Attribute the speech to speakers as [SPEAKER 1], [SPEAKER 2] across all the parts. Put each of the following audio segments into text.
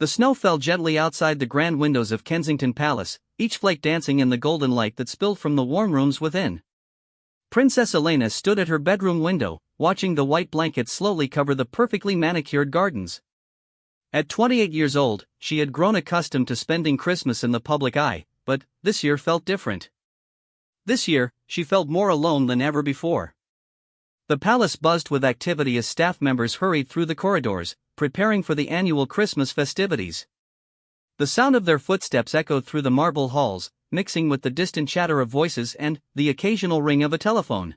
[SPEAKER 1] The snow fell gently outside the grand windows of Kensington Palace, each flake dancing in the golden light that spilled from the warm rooms within. Princess Elena stood at her bedroom window, watching the white blankets slowly cover the perfectly manicured gardens. At 28 years old, she had grown accustomed to spending Christmas in the public eye, but this year felt different. This year, she felt more alone than ever before. The palace buzzed with activity as staff members hurried through the corridors, preparing for the annual Christmas festivities. The sound of their footsteps echoed through the marble halls, mixing with the distant chatter of voices and the occasional ring of a telephone.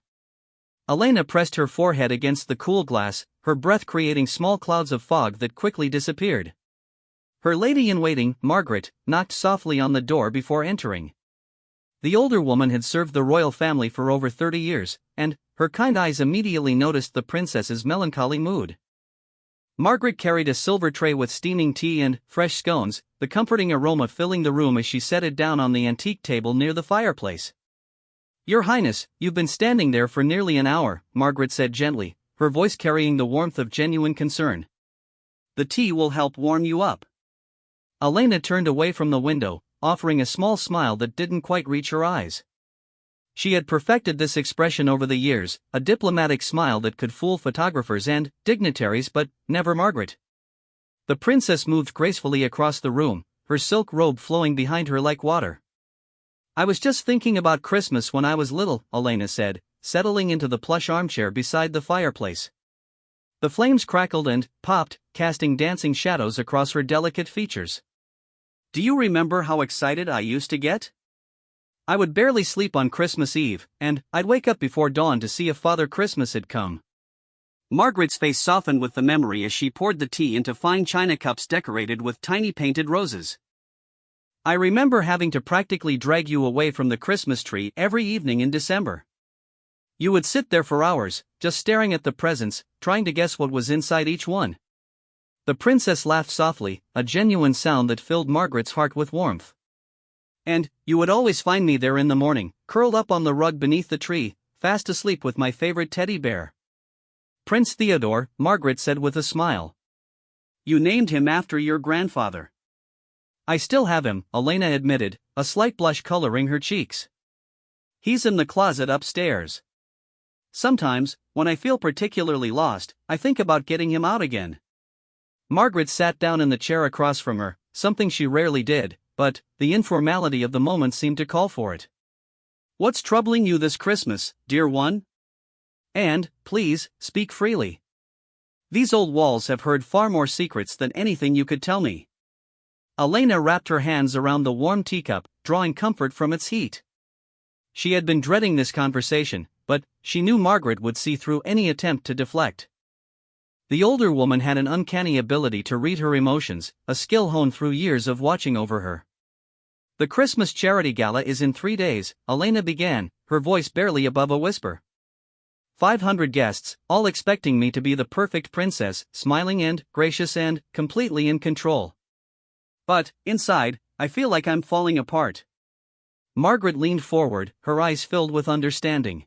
[SPEAKER 1] Elena pressed her forehead against the cool glass, her breath creating small clouds of fog that quickly disappeared. Her lady-in-waiting, Margaret, knocked softly on the door before entering. The older woman had served the royal family for over 30 years, and her kind eyes immediately noticed the princess's melancholy mood. Margaret carried a silver tray with steaming tea and fresh scones, the comforting aroma filling the room as she set it down on the antique table near the fireplace. "Your Highness, you've been standing there for nearly an hour," Margaret said gently, her voice carrying the warmth of genuine concern. "The tea will help warm you up." Elena turned away from the window, offering a small smile that didn't quite reach her eyes. She had perfected this expression over the years, a diplomatic smile that could fool photographers and dignitaries but never Margaret. The princess moved gracefully across the room, her silk robe flowing behind her like water. "I was just thinking about Christmas when I was little," Elena said, settling into the plush armchair beside the fireplace. The flames crackled and popped, casting dancing shadows across her delicate features. "Do you remember how excited I used to get? I would barely sleep on Christmas Eve, and I'd wake up before dawn to see if Father Christmas had come." Margaret's face softened with the memory as she poured the tea into fine china cups decorated with tiny painted roses. "I remember having to practically drag you away from the Christmas tree every evening in December. You would sit there for hours, just staring at the presents, trying to guess what was inside each one." The princess laughed softly, a genuine sound that filled Margaret's heart with warmth. "And you would always find me there in the morning, curled up on the rug beneath the tree, fast asleep with my favorite teddy bear." "Prince Theodore," Margaret said with a smile. "You named him after your grandfather." "I still have him," Elena admitted, a slight blush coloring her cheeks. "He's in the closet upstairs. Sometimes, when I feel particularly lost, I think about getting him out again." Margaret sat down in the chair across from her, something she rarely did, but the informality of the moment seemed to call for it. "What's troubling you this Christmas, dear one? And, please, speak freely. These old walls have heard far more secrets than anything you could tell me." Elena wrapped her hands around the warm teacup, drawing comfort from its heat. She had been dreading this conversation, but she knew Margaret would see through any attempt to deflect. The older woman had an uncanny ability to read her emotions, a skill honed through years of watching over her. "The Christmas charity gala is in 3 days," Elena began, her voice barely above a whisper. 500 guests, all expecting me to be the perfect princess, smiling and gracious and completely in control. But, inside, I feel like I'm falling apart." Margaret leaned forward, her eyes filled with understanding.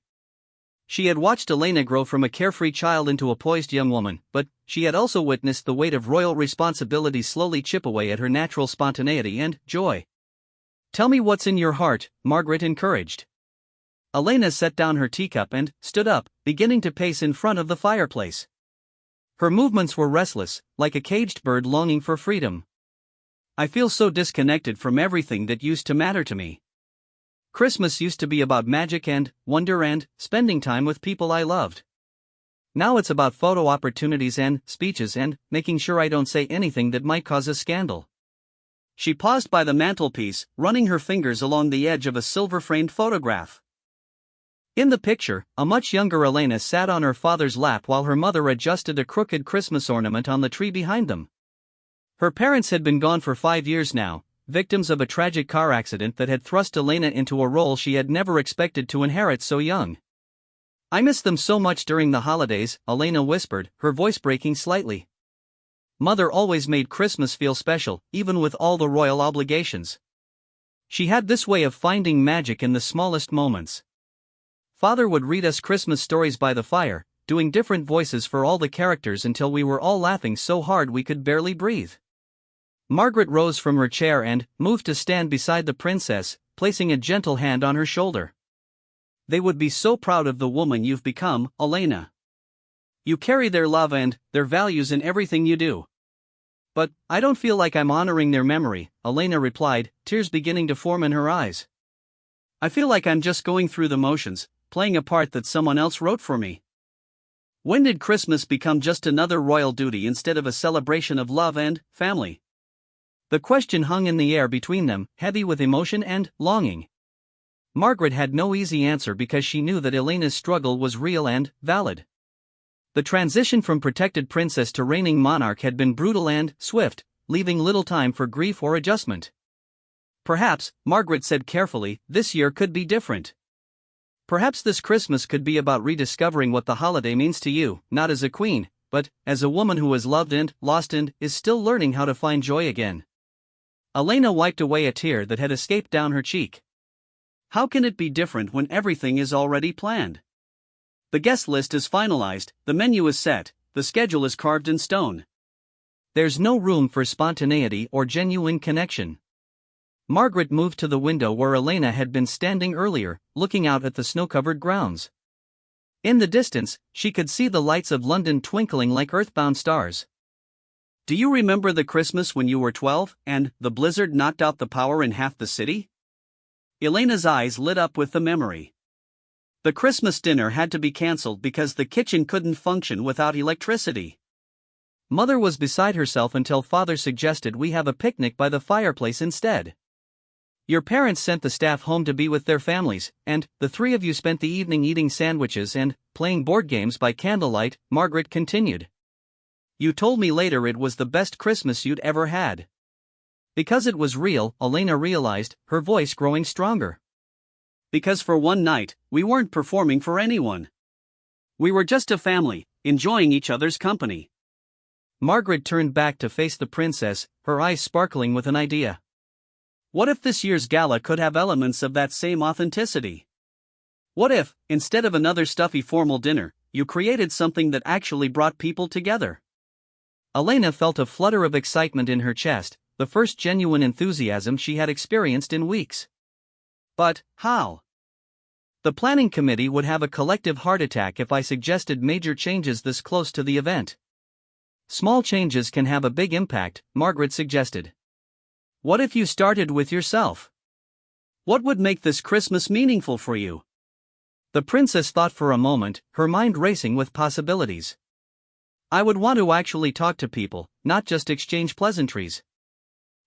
[SPEAKER 1] She had watched Elena grow from a carefree child into a poised young woman, but she had also witnessed the weight of royal responsibility slowly chip away at her natural spontaneity and joy. "Tell me what's in your heart," Margaret encouraged. Elena set down her teacup and stood up, beginning to pace in front of the fireplace. Her movements were restless, like a caged bird longing for freedom. "I feel so disconnected from everything that used to matter to me. Christmas used to be about magic and wonder and spending time with people I loved. Now it's about photo opportunities and speeches and making sure I don't say anything that might cause a scandal." She paused by the mantelpiece, running her fingers along the edge of a silver-framed photograph. In the picture, a much younger Elena sat on her father's lap while her mother adjusted a crooked Christmas ornament on the tree behind them. Her parents had been gone for 5 years now, victims of a tragic car accident that had thrust Elena into a role she had never expected to inherit so young. "I miss them so much during the holidays," Elena whispered, her voice breaking slightly. "Mother always made Christmas feel special, even with all the royal obligations. She had this way of finding magic in the smallest moments. Father would read us Christmas stories by the fire, doing different voices for all the characters until we were all laughing so hard we could barely breathe. Margaret rose from her chair and moved to stand beside the princess, placing a gentle hand on her shoulder. They would be so proud of the woman you've become, Elena. You carry their love and their values in everything you do. But I don't feel like I'm honoring their memory, Elena replied, tears beginning to form in her eyes. I feel like I'm just going through the motions, playing a part that someone else wrote for me. When did Christmas become just another royal duty instead of a celebration of love and family? The question hung in the air between them, heavy with emotion and longing. Margaret had no easy answer because she knew that Elena's struggle was real and valid. The transition from protected princess to reigning monarch had been brutal and swift, leaving little time for grief or adjustment. Perhaps, Margaret said carefully, this year could be different. Perhaps this Christmas could be about rediscovering what the holiday means to you, not as a queen, but as a woman who has loved and lost and is still learning how to find joy again. Elena wiped away a tear that had escaped down her cheek. How can it be different when everything is already planned? The guest list is finalized, the menu is set, the schedule is carved in stone. There's no room for spontaneity or genuine connection. Margaret moved to the window where Elena had been standing earlier, looking out at the snow-covered grounds. In the distance, she could see the lights of London twinkling like earthbound stars. Do you remember the Christmas when you were 12, and the blizzard knocked out the power in half the city? Elena's eyes lit up with the memory. The Christmas dinner had to be cancelled because the kitchen couldn't function without electricity. Mother was beside herself until Father suggested we have a picnic by the fireplace instead. Your parents sent the staff home to be with their families, and the three of you spent the evening eating sandwiches and playing board games by candlelight, Margaret continued. You told me later it was the best Christmas you'd ever had. Because it was real, Elena realized, her voice growing stronger. Because for one night, we weren't performing for anyone. We were just a family, enjoying each other's company. Margaret turned back to face the princess, her eyes sparkling with an idea. What if this year's gala could have elements of that same authenticity? What if, instead of another stuffy formal dinner, you created something that actually brought people together? Elena felt a flutter of excitement in her chest, the first genuine enthusiasm she had experienced in weeks. But how? The planning committee would have a collective heart attack if I suggested major changes this close to the event. Small changes can have a big impact, Margaret suggested. What if you started with yourself? What would make this Christmas meaningful for you? The princess thought for a moment, her mind racing with possibilities. I would want to actually talk to people, not just exchange pleasantries.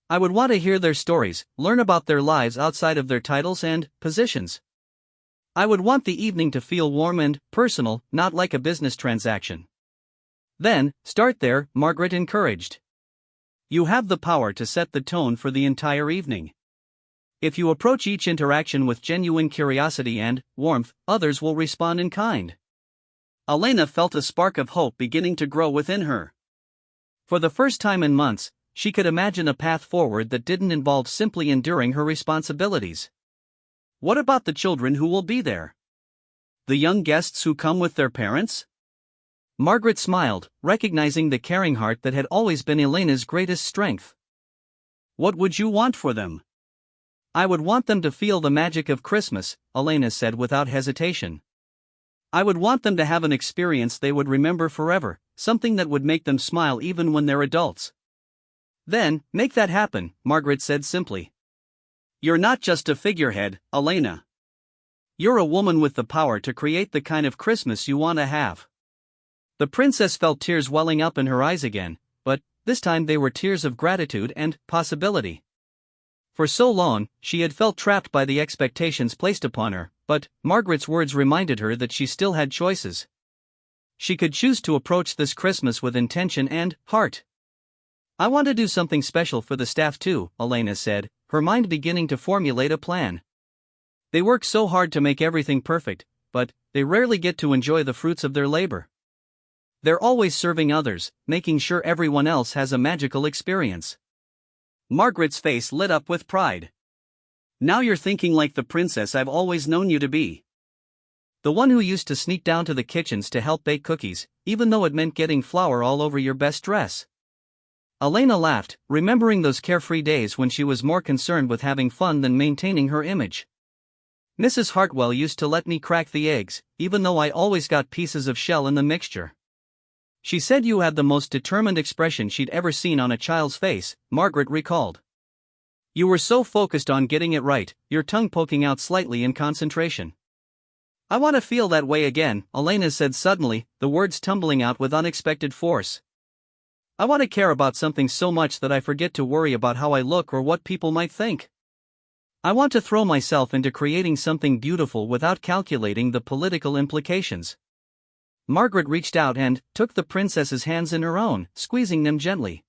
[SPEAKER 1] I would want to hear their stories, learn about their lives outside of their titles and positions. I would want the evening to feel warm and personal, not like a business transaction. Then, start there, Margaret encouraged. You have the power to set the tone for the entire evening. If you approach each interaction with genuine curiosity and warmth, others will respond in kind. Elena felt a spark of hope beginning to grow within her. For the first time in months, she could imagine a path forward that didn't involve simply enduring her responsibilities. What about the children who will be there? The young guests who come with their parents? Margaret smiled, recognizing the caring heart that had always been Elena's greatest strength. What would you want for them? I would want them to feel the magic of Christmas, Elena said without hesitation. I would want them to have an experience they would remember forever, something that would make them smile even when they're adults. Then, make that happen, Margaret said simply. You're not just a figurehead, Elena. You're a woman with the power to create the kind of Christmas you want to have. The princess felt tears welling up in her eyes again, but this time they were tears of gratitude and possibility. For so long, she had felt trapped by the expectations placed upon her, but Margaret's words reminded her that she still had choices. She could choose to approach this Christmas with intention and heart. I want to do something special for the staff too, Elena said, her mind beginning to formulate a plan. They work so hard to make everything perfect, but they rarely get to enjoy the fruits of their labor. They're always serving others, making sure everyone else has a magical experience. Margaret's face lit up with pride. Now you're thinking like the princess I've always known you to be. The one who used to sneak down to the kitchens to help bake cookies, even though it meant getting flour all over your best dress. Elena laughed, remembering those carefree days when she was more concerned with having fun than maintaining her image. Mrs. Hartwell used to let me crack the eggs, even though I always got pieces of shell in the mixture. She said you had the most determined expression she'd ever seen on a child's face, Margaret recalled. You were so focused on getting it right, your tongue poking out slightly in concentration. I want to feel that way again, Elena said suddenly, the words tumbling out with unexpected force. I want to care about something so much that I forget to worry about how I look or what people might think. I want to throw myself into creating something beautiful without calculating the political implications. Margaret reached out and took the princess's hands in her own, squeezing them gently.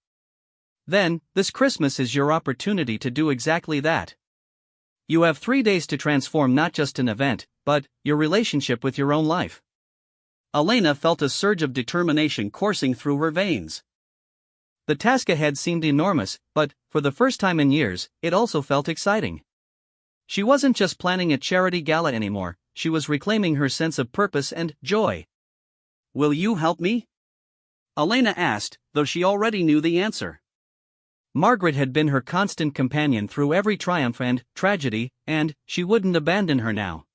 [SPEAKER 1] Then, this Christmas is your opportunity to do exactly that. You have 3 days to transform not just an event, but your relationship with your own life. Elena felt a surge of determination coursing through her veins. The task ahead seemed enormous, but, for the first time in years, it also felt exciting. She wasn't just planning a charity gala anymore, she was reclaiming her sense of purpose and joy. Will you help me? Elena asked, though she already knew the answer. Margaret had been her constant companion through every triumph and tragedy, and she wouldn't abandon her now.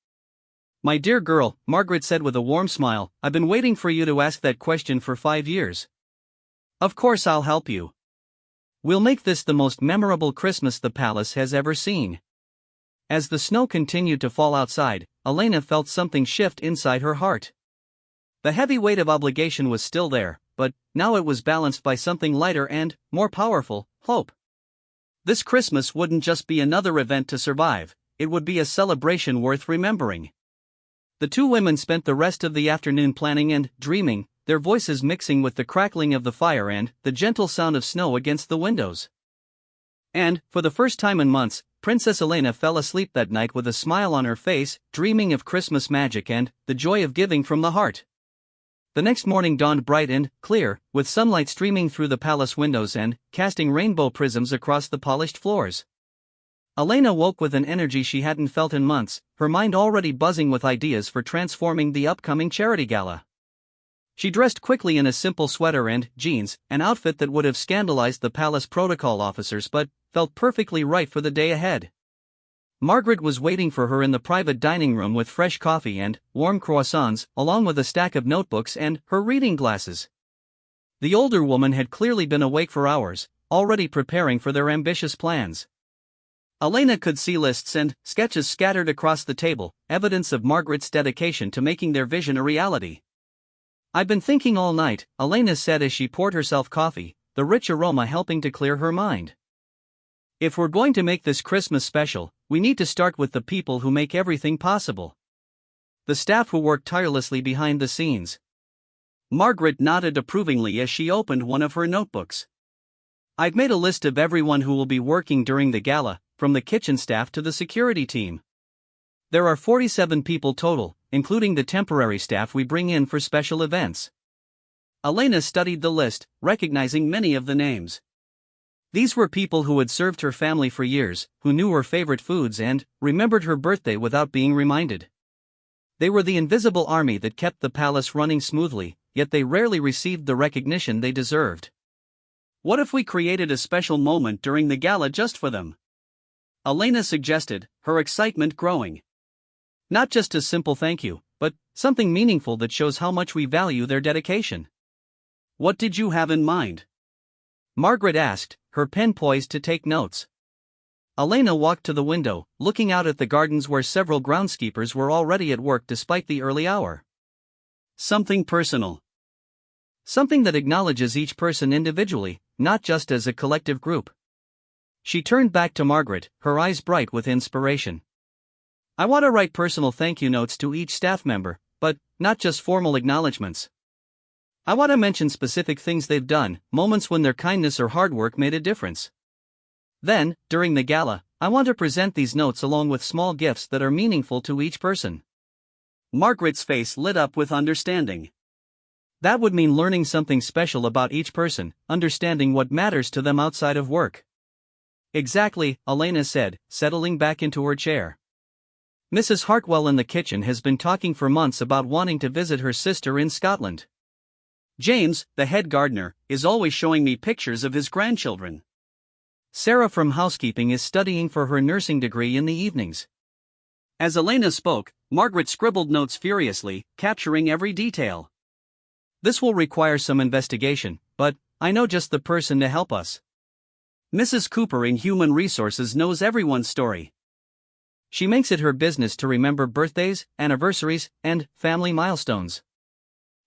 [SPEAKER 1] My dear girl, Margaret said with a warm smile, I've been waiting for you to ask that question for 5 years. Of course I'll help you. We'll make this the most memorable Christmas the palace has ever seen. As the snow continued to fall outside, Elena felt something shift inside her heart. The heavy weight of obligation was still there, but now it was balanced by something lighter and more powerful, hope. This Christmas wouldn't just be another event to survive, it would be a celebration worth remembering. The two women spent the rest of the afternoon planning and dreaming, their voices mixing with the crackling of the fire and the gentle sound of snow against the windows. And, for the first time in months, Princess Elena fell asleep that night with a smile on her face, dreaming of Christmas magic and the joy of giving from the heart. The next morning dawned bright and clear, with sunlight streaming through the palace windows and casting rainbow prisms across the polished floors. Elena woke with an energy she hadn't felt in months, her mind already buzzing with ideas for transforming the upcoming charity gala. She dressed quickly in a simple sweater and jeans, an outfit that would have scandalized the palace protocol officers but felt perfectly right for the day ahead. Margaret was waiting for her in the private dining room with fresh coffee and warm croissants, along with a stack of notebooks and her reading glasses. The older woman had clearly been awake for hours, already preparing for their ambitious plans. Elena could see lists and sketches scattered across the table, evidence of Margaret's dedication to making their vision a reality. I've been thinking all night, Elena said as she poured herself coffee, the rich aroma helping to clear her mind. If we're going to make this Christmas special, we need to start with the people who make everything possible. The staff who work tirelessly behind the scenes. Margaret nodded approvingly as she opened one of her notebooks. I've made a list of everyone who will be working during the gala, from the kitchen staff to the security team. There are 47 people total, including the temporary staff we bring in for special events. Elena studied the list, recognizing many of the names. These were people who had served her family for years, who knew her favorite foods and remembered her birthday without being reminded. They were the invisible army that kept the palace running smoothly, yet they rarely received the recognition they deserved. What if we created a special moment during the gala just for them? Elena suggested, her excitement growing. Not just a simple thank you, but something meaningful that shows how much we value their dedication. What did you have in mind? Margaret asked, her pen poised to take notes. Elena walked to the window, looking out at the gardens where several groundskeepers were already at work despite the early hour. Something personal. Something that acknowledges each person individually, not just as a collective group. She turned back to Margaret, her eyes bright with inspiration. I want to write personal thank you notes to each staff member, but not just formal acknowledgements. I want to mention specific things they've done, moments when their kindness or hard work made a difference. Then, during the gala, I want to present these notes along with small gifts that are meaningful to each person. Margaret's face lit up with understanding. That would mean learning something special about each person, understanding what matters to them outside of work. Exactly, Elena said, settling back into her chair. Mrs. Hartwell in the kitchen has been talking for months about wanting to visit her sister in Scotland.
[SPEAKER 2] James, the head gardener, is always showing me pictures of his grandchildren.
[SPEAKER 1] Sarah from housekeeping is studying for her nursing degree in the evenings.
[SPEAKER 2] As Elena spoke, Margaret scribbled notes furiously, capturing every detail.
[SPEAKER 1] This will require some investigation, but I know just the person to help us.
[SPEAKER 2] Mrs. Cooper in Human Resources knows everyone's story.
[SPEAKER 1] She makes it her business to remember birthdays, anniversaries, and family milestones.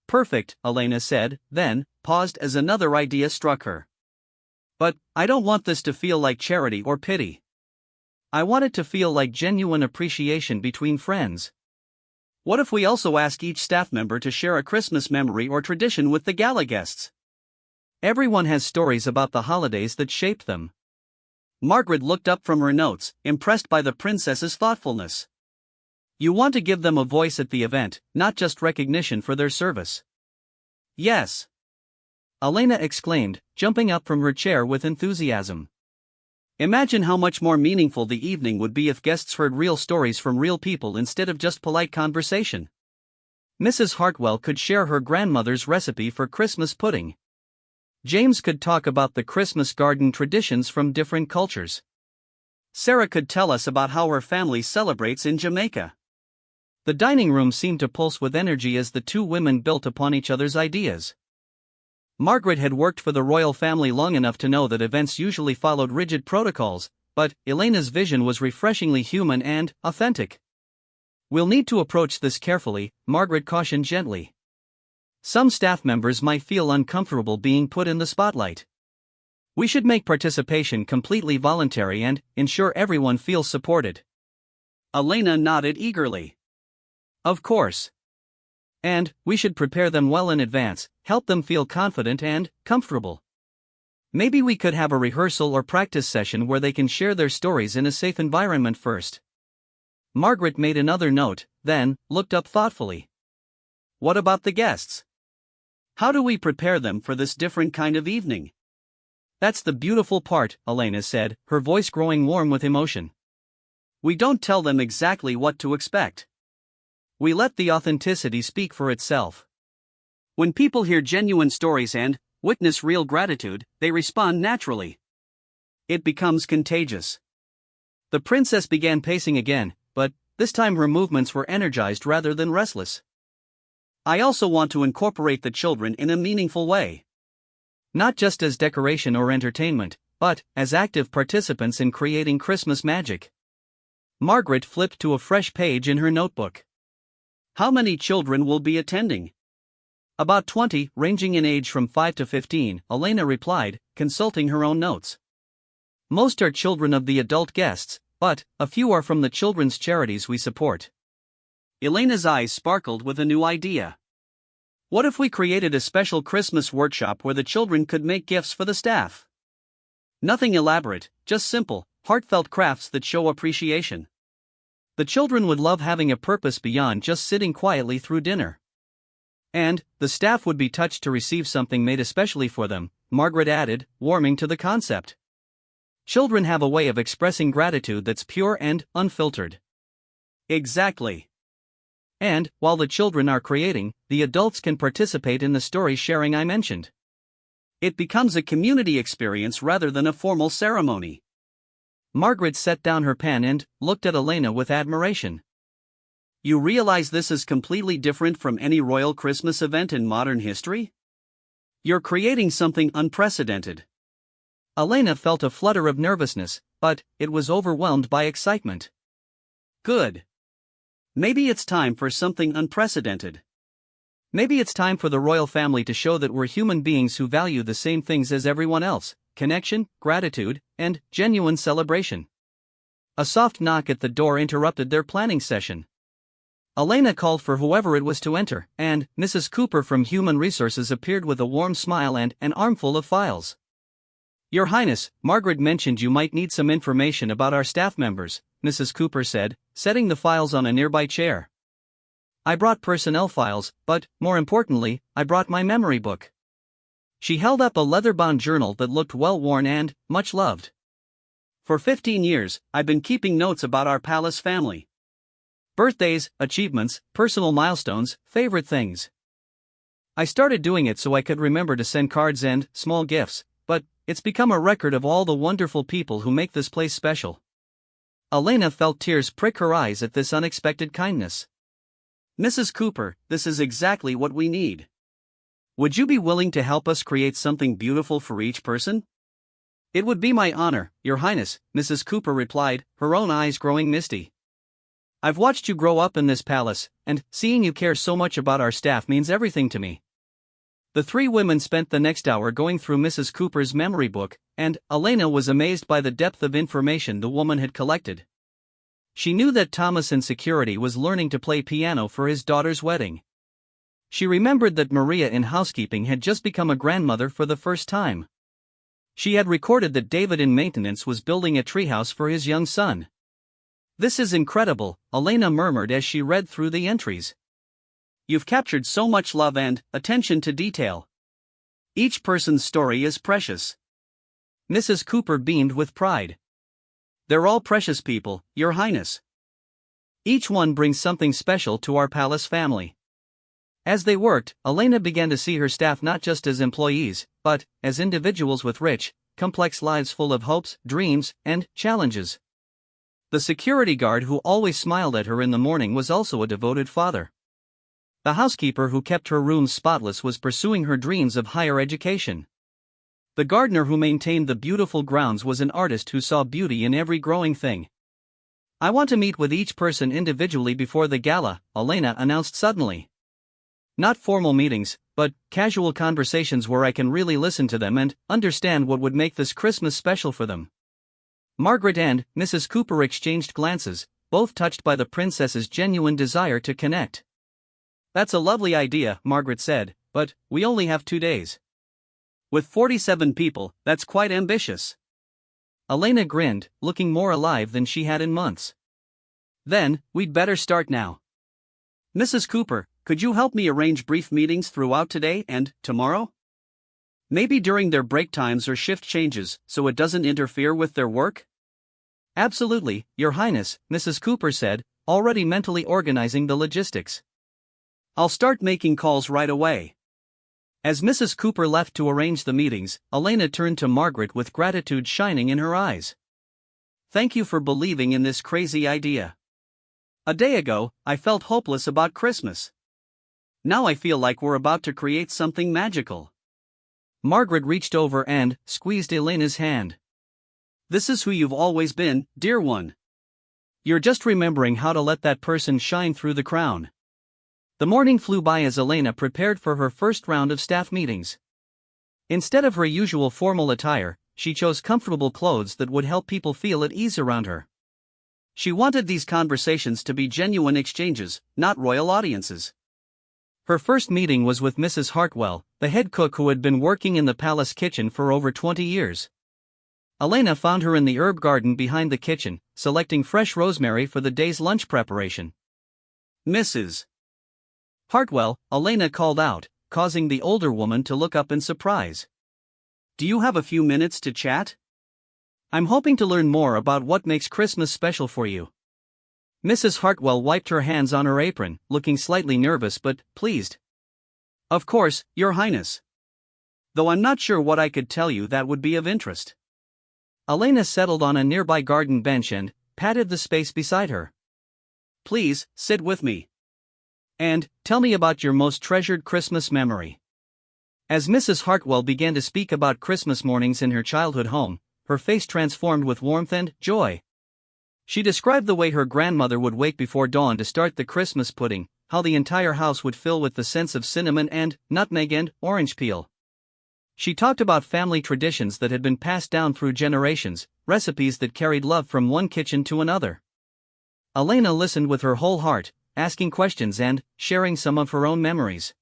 [SPEAKER 2] Perfect, Elena said, then paused as another idea struck her. But I don't want this to feel like charity or pity.
[SPEAKER 1] I want it to feel like genuine appreciation between friends.
[SPEAKER 2] What if we also ask each staff member to share a Christmas memory or tradition with the gala guests?
[SPEAKER 1] Everyone has stories about the holidays that shaped them.
[SPEAKER 2] Margaret looked up from her notes, impressed by the princess's thoughtfulness.
[SPEAKER 1] You want to give them a voice at the event, not just recognition for their service.
[SPEAKER 2] Yes,
[SPEAKER 1] Elena exclaimed, jumping up from her chair with enthusiasm.
[SPEAKER 2] Imagine how much more meaningful the evening would be if guests heard real stories from real people instead of just polite conversation.
[SPEAKER 1] Mrs. Hartwell could share her grandmother's recipe for Christmas pudding. James could talk about the Christmas garden traditions from different cultures.
[SPEAKER 2] Sarah could tell us about how her family celebrates in Jamaica.
[SPEAKER 1] The dining room seemed to pulse with energy as the two women built upon each other's ideas. Margaret had worked for the royal family long enough to know that events usually followed rigid protocols, but Elena's vision was refreshingly human and authentic. We'll need to approach this carefully, Margaret cautioned gently. Some staff members might feel uncomfortable being put in the spotlight. We should make participation completely voluntary and ensure everyone feels supported.
[SPEAKER 2] Elena nodded eagerly.
[SPEAKER 1] Of course. And we should prepare them well in advance, help them feel confident and comfortable. Maybe we could have a rehearsal or practice session where they can share their stories in a safe environment first. Margaret made another note, then looked up thoughtfully.
[SPEAKER 2] What about the guests? How do we prepare them for this different kind of evening?
[SPEAKER 1] That's the beautiful part, Elena said, her voice growing warm with emotion.
[SPEAKER 2] We don't tell them exactly what to expect. We let the authenticity speak for itself. When people hear genuine stories and witness real gratitude, they respond naturally. It becomes contagious.
[SPEAKER 1] The princess began pacing again, but this time her movements were energized rather than restless.
[SPEAKER 2] I also want to incorporate the children in a meaningful way.
[SPEAKER 1] Not just as decoration or entertainment, but as active participants in creating Christmas magic. Margaret flipped to a fresh page in her notebook.
[SPEAKER 2] How many children will be attending?
[SPEAKER 1] About 20, ranging in age from 5 to 15, Elena replied, consulting her own notes. Most are children of the adult guests, but a few are from the children's charities we support.
[SPEAKER 2] Elena's eyes sparkled with a new idea. What if we created a special Christmas workshop where the children could make gifts for the staff? Nothing elaborate, just simple, heartfelt crafts that show appreciation. The children would love having a purpose beyond just sitting quietly through dinner. And the staff would be touched to receive something made especially for them, Margaret added, warming to the concept. Children have a way of expressing gratitude that's pure and unfiltered. Exactly.
[SPEAKER 1] And, while the children are creating, the adults can participate in the story sharing I mentioned.
[SPEAKER 2] It becomes a community experience rather than a formal ceremony.
[SPEAKER 1] Margaret set down her pen and looked at Elena with admiration.
[SPEAKER 2] You realize this is completely different from any royal Christmas event in modern history? You're creating something unprecedented.
[SPEAKER 1] Elena felt a flutter of nervousness, but it was overwhelmed by excitement.
[SPEAKER 2] Good. Maybe it's time for something unprecedented.
[SPEAKER 1] Maybe it's time for the royal family to show that we're human beings who value the same things as everyone else: connection, gratitude, and genuine celebration. A soft knock at the door interrupted their planning session. Elena called for whoever it was to enter, and Mrs. Cooper from Human Resources appeared with a warm smile and an armful of files. Your Highness, Margaret mentioned you might need some information about our staff members, Mrs. Cooper said, setting the files on a nearby chair. I brought personnel files, but, more importantly, I brought my memory book. She held up a leather-bound journal that looked well-worn and much loved.
[SPEAKER 2] For 15 years, I've been keeping notes about our palace family.
[SPEAKER 1] Birthdays, achievements, personal milestones, favorite things. I started doing it so I could remember to send cards and small gifts, but it's become a record of all the wonderful people who make this place special. Elena felt tears prick her eyes at this unexpected kindness.
[SPEAKER 2] Mrs. Cooper, this is exactly what we need. Would you be willing to help us create something beautiful for each person?
[SPEAKER 1] It would be my honor, Your Highness, Mrs. Cooper replied, her own eyes growing misty. I've watched you grow up in this palace, and seeing you care so much about our staff means everything to me. The three women spent the next hour going through Mrs. Cooper's memory book, and Elena was amazed by the depth of information the woman had collected. She knew that Thomas in security was learning to play piano for his daughter's wedding. She remembered that Maria in housekeeping had just become a grandmother for the first time. She had recorded that David in maintenance was building a treehouse for his young son. This is incredible, Elena murmured as she read through the entries.
[SPEAKER 2] You've captured so much love and attention to detail. Each person's story is precious.
[SPEAKER 1] Mrs. Cooper beamed with pride.
[SPEAKER 2] They're all precious people, Your Highness.
[SPEAKER 1] Each one brings something special to our palace family. As they worked, Elena began to see her staff not just as employees, but as individuals with rich, complex lives full of hopes, dreams, and challenges. The security guard who always smiled at her in the morning was also a devoted father. The housekeeper who kept her rooms spotless was pursuing her dreams of higher education. The gardener who maintained the beautiful grounds was an artist who saw beauty in every growing thing. I want to meet with each person individually before the gala, Elena announced suddenly. Not formal meetings, but casual conversations where I can really listen to them and understand what would make this Christmas special for them. Margaret and Mrs. Cooper exchanged glances, both touched by the princess's genuine desire to connect. That's a lovely idea, Margaret said, but we only have 2 days.
[SPEAKER 2] With 47 people, that's quite ambitious.
[SPEAKER 1] Elena grinned, looking more alive than she had in months. Then, we'd better start now.
[SPEAKER 2] Mrs. Cooper, could you help me arrange brief meetings throughout today and tomorrow? Maybe during their break times or shift changes, so it doesn't interfere with their work?
[SPEAKER 1] Absolutely, Your Highness, Mrs. Cooper said, already mentally organizing the logistics.
[SPEAKER 2] I'll start making calls right away.
[SPEAKER 1] As Mrs. Cooper left to arrange the meetings, Elena turned to Margaret with gratitude shining in her eyes.
[SPEAKER 2] Thank you for believing in this crazy idea. A day ago, I felt hopeless about Christmas. Now I feel like we're about to create something magical.
[SPEAKER 1] Margaret reached over and squeezed Elena's hand.
[SPEAKER 2] This is who you've always been, dear one.
[SPEAKER 1] You're just remembering how to let that person shine through the crown. The morning flew by as Elena prepared for her first round of staff meetings. Instead of her usual formal attire, she chose comfortable clothes that would help people feel at ease around her.
[SPEAKER 2] She wanted these conversations to be genuine exchanges, not royal audiences.
[SPEAKER 1] Her first meeting was with Mrs. Hartwell, the head cook who had been working in the palace kitchen for over 20 years. Elena found her in the herb garden behind the kitchen, selecting fresh rosemary for the day's lunch preparation.
[SPEAKER 2] Mrs.
[SPEAKER 1] Hartwell, Elena called out, causing the older woman to look up in surprise.
[SPEAKER 2] Do you have a few minutes to chat?
[SPEAKER 1] I'm hoping to learn more about what makes Christmas special for you. Mrs. Hartwell wiped her hands on her apron, looking slightly nervous but pleased.
[SPEAKER 2] Of course, Your Highness. Though I'm not sure what I could tell you that would be of interest.
[SPEAKER 1] Elena settled on a nearby garden bench and patted the space beside her.
[SPEAKER 2] Please, sit with me.
[SPEAKER 1] And tell me about your most treasured Christmas memory. As Mrs. Hartwell began to speak about Christmas mornings in her childhood home, her face transformed with warmth and joy. She described the way her grandmother would wake before dawn to start the Christmas pudding, how the entire house would fill with the scents of cinnamon and nutmeg and orange peel. She talked about family traditions that had been passed down through generations, recipes that carried love from one kitchen to another. Elena listened with her whole heart, asking questions and sharing some of her own memories.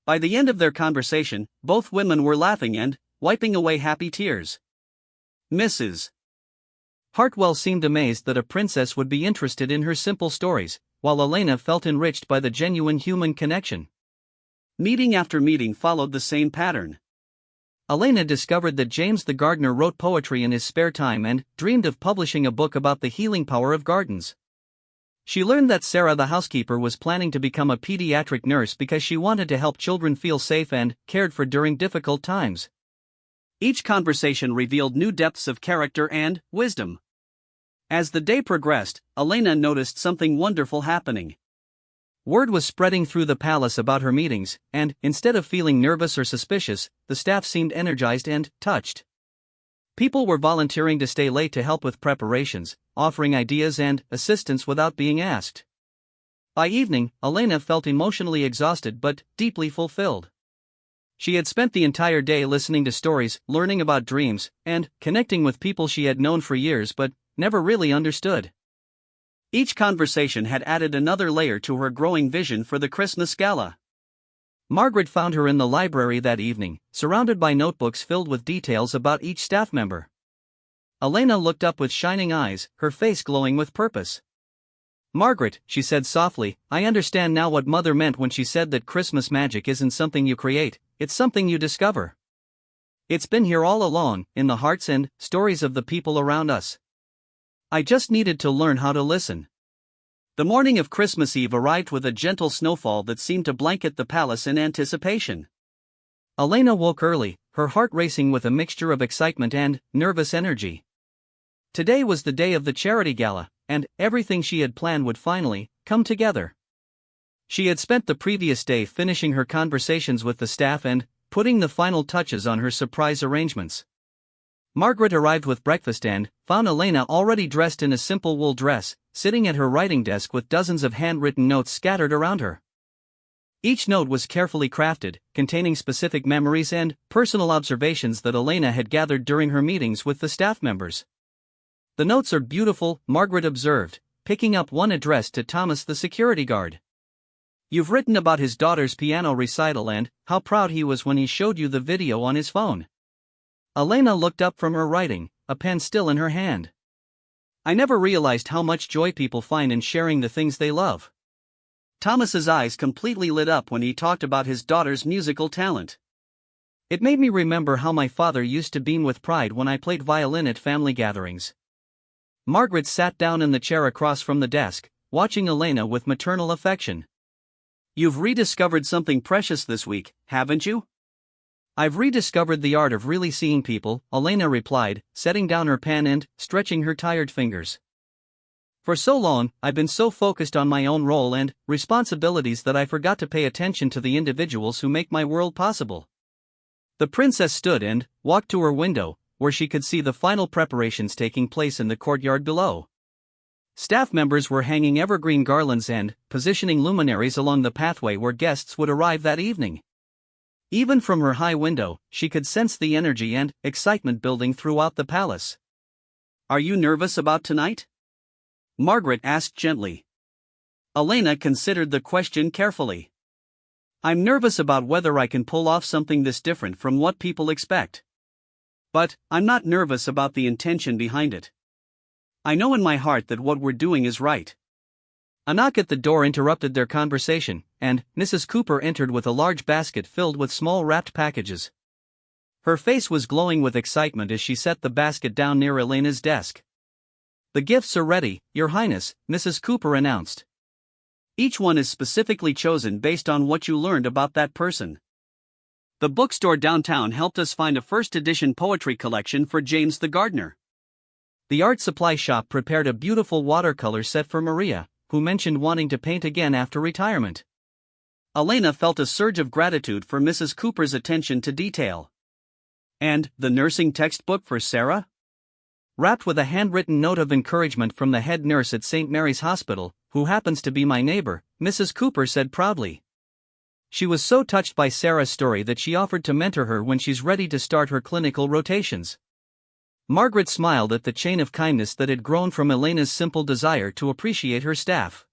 [SPEAKER 2] By the end of their conversation, both women were laughing and wiping away happy tears. Mrs.
[SPEAKER 1] Hartwell seemed amazed that a princess would be interested in her simple stories, while Elena felt enriched by the genuine human connection.
[SPEAKER 2] Meeting after meeting followed the same pattern.
[SPEAKER 1] Elena discovered that James the gardener wrote poetry in his spare time and dreamed of publishing a book about the healing power of gardens. She learned that Sarah the housekeeper was planning to become a pediatric nurse because she wanted to help children feel safe and cared for during difficult times.
[SPEAKER 2] Each conversation revealed new depths of character and wisdom. As the day progressed, Elena noticed something wonderful happening.
[SPEAKER 1] Word was spreading through the palace about her meetings, and, instead of feeling nervous or suspicious, the staff seemed energized and touched. People were volunteering to stay late to help with preparations, offering ideas and assistance without being asked. By evening, Elena felt emotionally exhausted but deeply fulfilled. She had spent the entire day listening to stories, learning about dreams, and connecting with people she had known for years but never really understood.
[SPEAKER 2] Each conversation had added another layer to her growing vision for the Christmas gala.
[SPEAKER 1] Margaret found her in the library that evening, surrounded by notebooks filled with details about each staff member. Elena looked up with shining eyes, her face glowing with purpose. "Margaret," she said softly, "I understand now what Mother meant when she said that Christmas magic isn't something you create, it's something you discover. It's been here all along, in the hearts and stories of the people around us. I just needed to learn how to listen."
[SPEAKER 2] The morning of Christmas Eve arrived with a gentle snowfall that seemed to blanket the palace in anticipation.
[SPEAKER 1] Elena woke early, her heart racing with a mixture of excitement and nervous energy. Today was the day of the charity gala, and everything she had planned would finally come together. She had spent the previous day finishing her conversations with the staff and putting the final touches on her surprise arrangements. Margaret arrived with breakfast and found Elena already dressed in a simple wool dress, sitting at her writing desk with dozens of handwritten notes scattered around her. Each note was carefully crafted, containing specific memories and personal observations that Elena had gathered during her meetings with the staff members. "The notes are beautiful," Margaret observed, picking up one addressed to Thomas the security guard. "You've written about his daughter's piano recital and how proud he was when he showed you the video on his phone." Elena looked up from her writing, a pen still in her hand. "I never realized how much joy people find in sharing the things they love."
[SPEAKER 2] Thomas's eyes completely lit up when he talked about his daughter's musical talent.
[SPEAKER 1] "It made me remember how my father used to beam with pride when I played violin at family gatherings." Margaret sat down in the chair across from the desk, watching Elena with maternal affection.
[SPEAKER 2] "You've rediscovered something precious this week, haven't you?"
[SPEAKER 1] "I've rediscovered the art of really seeing people," Elena replied, setting down her pen and stretching her tired fingers. "For so long, I've been so focused on my own role and responsibilities that I forgot to pay attention to the individuals who make my world possible." The princess stood and walked to her window, where she could see the final preparations taking place in the courtyard below. Staff members were hanging evergreen garlands and positioning luminaries along the pathway where guests would arrive that evening. Even from her high window, she could sense the energy and excitement building throughout the palace.
[SPEAKER 2] "Are you nervous about tonight?" Margaret asked gently. Elena considered the question carefully. "I'm nervous about whether I can pull off something this different from what people expect. But I'm not nervous about the intention behind it. I know in my heart that what we're doing is right."
[SPEAKER 1] A knock at the door interrupted their conversation, and Mrs. Cooper entered with a large basket filled with small wrapped packages. Her face was glowing with excitement as she set the basket down near Elena's desk. "The gifts are ready, Your Highness," Mrs. Cooper announced.
[SPEAKER 2] "Each one is specifically chosen based on what you learned about that person. The bookstore downtown helped us find a first-edition poetry collection for James the gardener.
[SPEAKER 1] The art supply shop prepared a beautiful watercolor set for Maria, who mentioned wanting to paint again after retirement."
[SPEAKER 2] Elena felt a surge of gratitude for Mrs. Cooper's attention to detail. "And the nursing textbook for Sarah?"
[SPEAKER 1] "Wrapped with a handwritten note of encouragement from the head nurse at St. Mary's Hospital, who happens to be my neighbor," Mrs. Cooper said proudly. She was so touched by Sarah's story that she offered to mentor her when she's ready to start her clinical rotations. Margaret smiled at the chain of kindness that had grown from Elena's simple desire to appreciate her staff.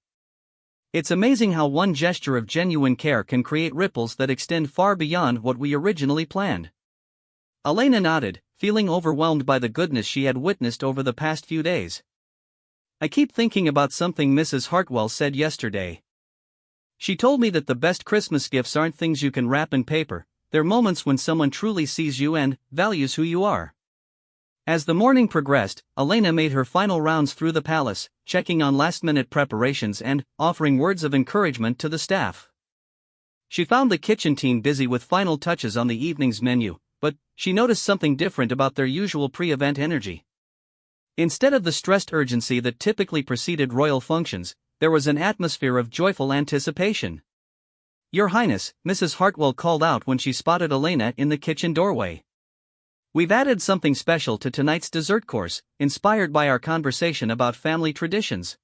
[SPEAKER 1] It's amazing how one gesture of genuine care can create ripples that extend far beyond what we originally planned. Elena nodded, feeling overwhelmed by the goodness she had witnessed over the past few days. "I keep thinking about something Mrs. Hartwell said yesterday. She told me that the best Christmas gifts aren't things you can wrap in paper, they're moments when someone truly sees you and values who you are. As the morning progressed, Elena made her final rounds through the palace, checking on last-minute preparations and offering words of encouragement to the staff. She found the kitchen team busy with final touches on the evening's menu, but she noticed something different about their usual pre-event energy. Instead of the stressed urgency that typically preceded royal functions, there was an atmosphere of joyful anticipation. "Your Highness," Mrs. Hartwell called out when she spotted Elena in the kitchen doorway. "We've added something special to tonight's dessert course, inspired by our conversation about family traditions.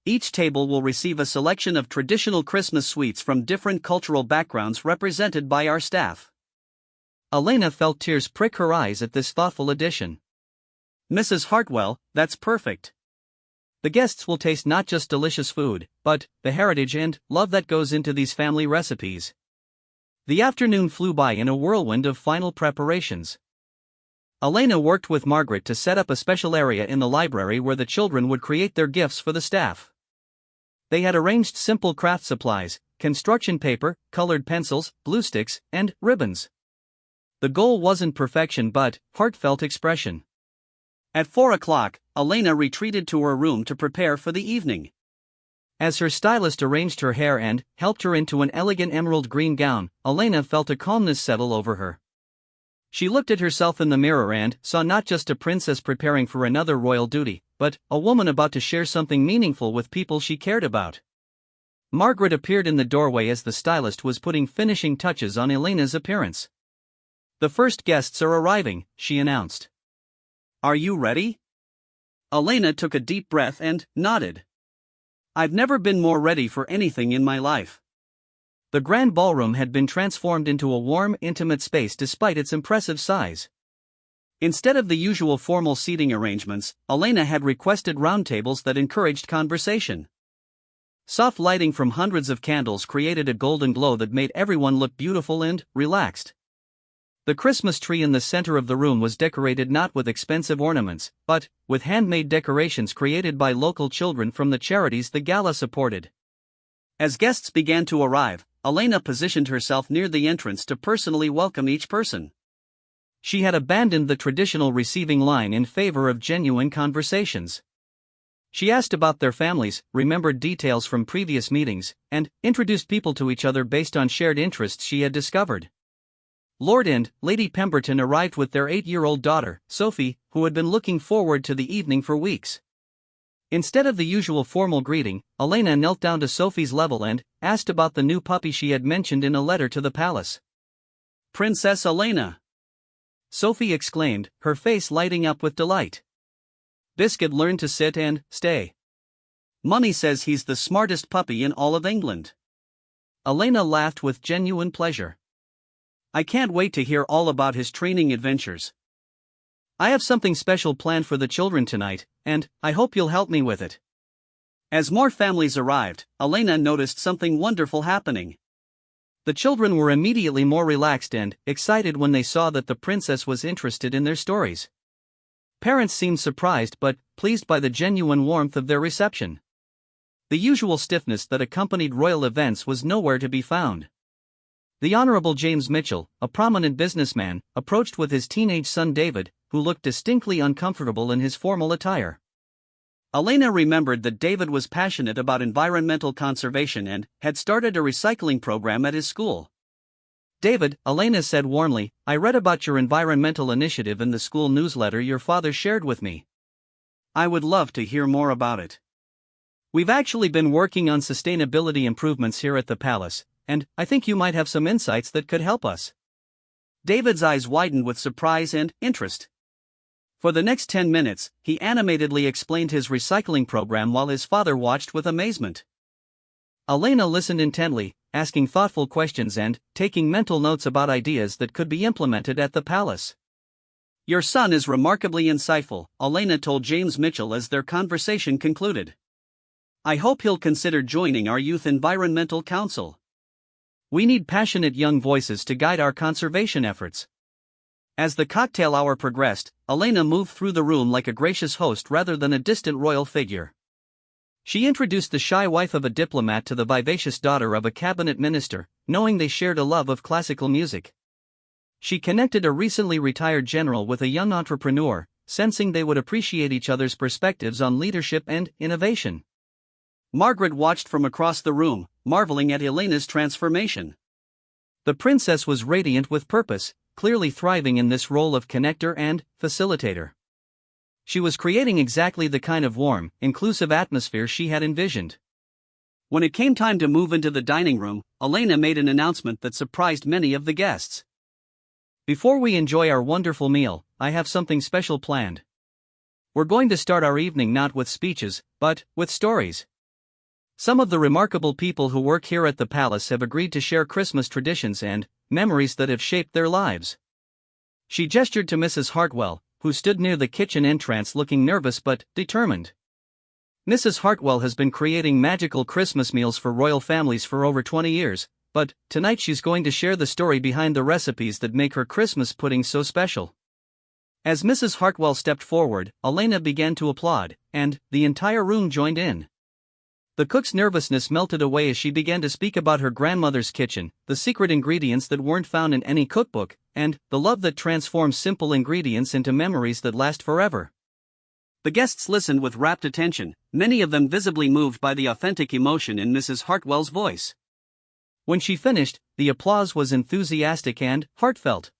[SPEAKER 1] Each table will receive a selection of traditional Christmas sweets from different cultural backgrounds represented by our staff." Elena felt tears prick her eyes at this thoughtful addition. "Mrs. Hartwell, that's perfect. The guests will taste not just delicious food, but the heritage and love that goes into these family recipes." The afternoon flew by in a whirlwind of final preparations. Elena worked with Margaret to set up a special area in the library where the children would create their gifts for the staff. They had arranged simple craft supplies, construction paper, colored pencils, glue sticks, and ribbons. The goal wasn't perfection but heartfelt expression. At 4 o'clock, Elena retreated to her room to prepare for the evening. As her stylist arranged her hair and helped her into an elegant emerald green gown, Elena felt a calmness settle over her. She looked at herself in the mirror and saw not just a princess preparing for another royal duty, but a woman about to share something meaningful with people she cared about. Margaret appeared in the doorway as the stylist was putting finishing touches on Elena's appearance. "The first guests are arriving," she announced. "Are you ready?" Elena took a deep breath and nodded. "I've never been more ready for anything in my life." The grand ballroom had been transformed into a warm, intimate space despite its impressive size. Instead of the usual formal seating arrangements, Elena had requested round tables that encouraged conversation. Soft lighting from hundreds of candles created a golden glow that made everyone look beautiful and relaxed. The Christmas tree in the center of the room was decorated not with expensive ornaments, but with handmade decorations created by local children from the charities the gala supported. As guests began to arrive, Elena positioned herself near the entrance to personally welcome each person. She had abandoned the traditional receiving line in favor of genuine conversations. She asked about their families, remembered details from previous meetings, and introduced people to each other based on shared interests she had discovered. Lord and Lady Pemberton arrived with their 8-year-old daughter, Sophie, who had been looking forward to the evening for weeks. Instead of the usual formal greeting, Elena knelt down to Sophie's level and asked about the new puppy she had mentioned in a letter to the palace. "Princess Elena!" Sophie exclaimed, her face lighting up with delight. "Biscuit learned to sit and stay. Mummy says he's the smartest puppy in all of England." Elena laughed with genuine pleasure. "I can't wait to hear all about his training adventures. I have something special planned for the children tonight, and I hope you'll help me with it." As more families arrived, Elena noticed something wonderful happening. The children were immediately more relaxed and excited when they saw that the princess was interested in their stories. Parents seemed surprised but pleased by the genuine warmth of their reception. The usual stiffness that accompanied royal events was nowhere to be found. The Honorable James Mitchell, a prominent businessman, approached with his teenage son David, who looked distinctly uncomfortable in his formal attire. Elena remembered that David was passionate about environmental conservation and had started a recycling program at his school. "David," Elena said warmly, "I read about your environmental initiative in the school newsletter your father shared with me. I would love to hear more about it. We've actually been working on sustainability improvements here at the palace, and I think you might have some insights that could help us." David's eyes widened with surprise and interest. For the next 10 minutes, he animatedly explained his recycling program while his father watched with amazement. Elena listened intently, asking thoughtful questions and taking mental notes about ideas that could be implemented at the palace. "Your son is remarkably insightful," Elena told James Mitchell as their conversation concluded. "I hope he'll consider joining our Youth Environmental Council. We need passionate young voices to guide our conservation efforts." As the cocktail hour progressed, Elena moved through the room like a gracious host rather than a distant royal figure. She introduced the shy wife of a diplomat to the vivacious daughter of a cabinet minister, knowing they shared a love of classical music. She connected a recently retired general with a young entrepreneur, sensing they would appreciate each other's perspectives on leadership and innovation.
[SPEAKER 2] Margaret watched from across the room, marveling at Elena's transformation.
[SPEAKER 1] The princess was radiant with purpose, clearly thriving in this role of connector and facilitator. She was creating exactly the kind of warm, inclusive atmosphere she had envisioned.
[SPEAKER 2] When it came time to move into the dining room, Elena made an announcement that surprised many of the guests.
[SPEAKER 1] Before we enjoy our wonderful meal, I have something special planned. We're going to start our evening not with speeches, but with stories. Some of the remarkable people who work here at the palace have agreed to share Christmas traditions and memories that have shaped their lives. She gestured to Mrs. Hartwell, who stood near the kitchen entrance looking nervous but determined. Mrs. Hartwell has been creating magical Christmas meals for royal families for over 20 years, but tonight she's going to share the story behind the recipes that make her Christmas pudding so special. As Mrs. Hartwell stepped forward, Elena began to applaud, and the entire room joined in. The cook's nervousness melted away as she began to speak about her grandmother's kitchen, the secret ingredients that weren't found in any cookbook, and the love that transforms simple ingredients into memories that last forever.
[SPEAKER 2] The guests listened with rapt attention, many of them visibly moved by the authentic emotion in Mrs. Hartwell's voice.
[SPEAKER 1] When she finished, the applause was enthusiastic and heartfelt.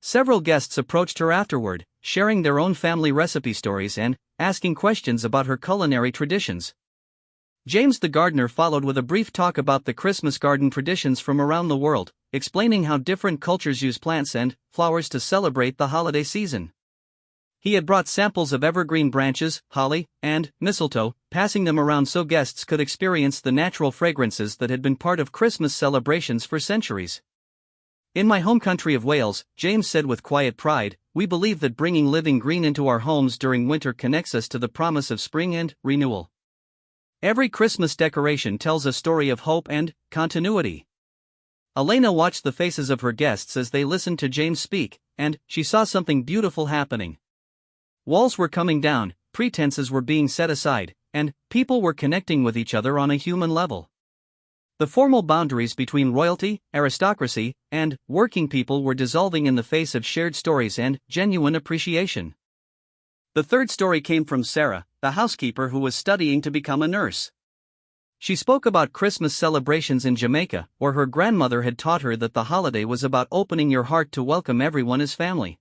[SPEAKER 1] Several guests approached her afterward, sharing their own family recipe stories and asking questions about her culinary traditions. James the gardener followed with a brief talk about the Christmas garden traditions from around the world, explaining how different cultures use plants and flowers to celebrate the holiday season. He had brought samples of evergreen branches, holly, and mistletoe, passing them around so guests could experience the natural fragrances that had been part of Christmas celebrations for centuries. In my home country of Wales, James said with quiet pride, we believe that bringing living green into our homes during winter connects us to the promise of spring and renewal. Every Christmas decoration tells a story of hope and continuity. Elena watched the faces of her guests as they listened to James speak, and she saw something beautiful happening. Walls were coming down, pretenses were being set aside, and people were connecting with each other on a human level. The formal boundaries between royalty, aristocracy, and working people were dissolving in the face of shared stories and genuine appreciation. The third story came from Sarah, the housekeeper who was studying to become a nurse. She spoke about Christmas celebrations in Jamaica, where her grandmother had taught her that the holiday was about opening your heart to welcome everyone as family.